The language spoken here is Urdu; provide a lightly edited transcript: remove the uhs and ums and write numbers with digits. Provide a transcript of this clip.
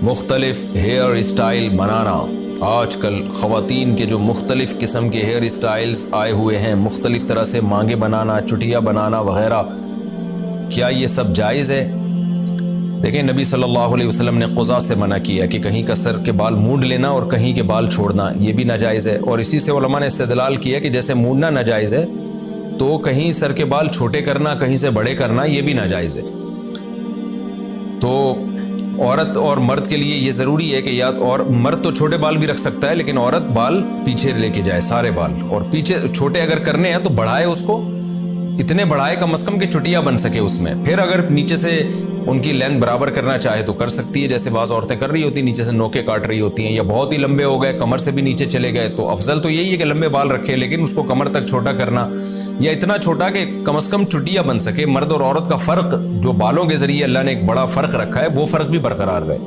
مختلف ہیئر اسٹائل بنانا. آج کل خواتین کے جو مختلف قسم کے ہیئر اسٹائلز آئے ہوئے ہیں، مختلف طرح سے مانگے بنانا، چٹیا بنانا وغیرہ، کیا یہ سب جائز ہے؟ دیکھیں، نبی صلی اللہ علیہ وسلم نے قضاء سے منع کیا کہ کہیں کا سر کے بال مونڈ لینا اور کہیں کے بال چھوڑنا، یہ بھی ناجائز ہے. اور اسی سے علماء نے استدلال کیا کہ جیسے مونڈنا ناجائز ہے تو کہیں سر کے بال چھوٹے کرنا، کہیں سے بڑے کرنا، یہ بھی ناجائز ہے. تو عورت اور مرد کے لیے یہ ضروری ہے کہ یا اور مرد تو چھوٹے بال بھی رکھ سکتا ہے، لیکن عورت بال پیچھے لے کے جائے، سارے بال، اور پیچھے چھوٹے اگر کرنے ہیں تو بڑھائے اس کو، اتنے بڑھائے کم از کم کہ چٹیا بن سکے اس میں. پھر اگر نیچے سے ان کی لینتھ برابر کرنا چاہے تو کر سکتی ہے، جیسے بعض عورتیں کر رہی ہوتی ہیں، نیچے سے نوکے کاٹ رہی ہوتی ہیں، یا بہت ہی لمبے ہو گئے، کمر سے بھی نیچے چلے گئے، تو افضل تو یہی ہے کہ لمبے بال رکھے، لیکن اس کو کمر تک چھوٹا کرنا، یا اتنا چھوٹا کہ کم از کم چٹیا بن سکے. مرد اور عورت کا فرق جو بالوں کے ذریعے اللہ نے ایک بڑا فرق رکھا ہے، وہ فرق بھی برقرار رہے.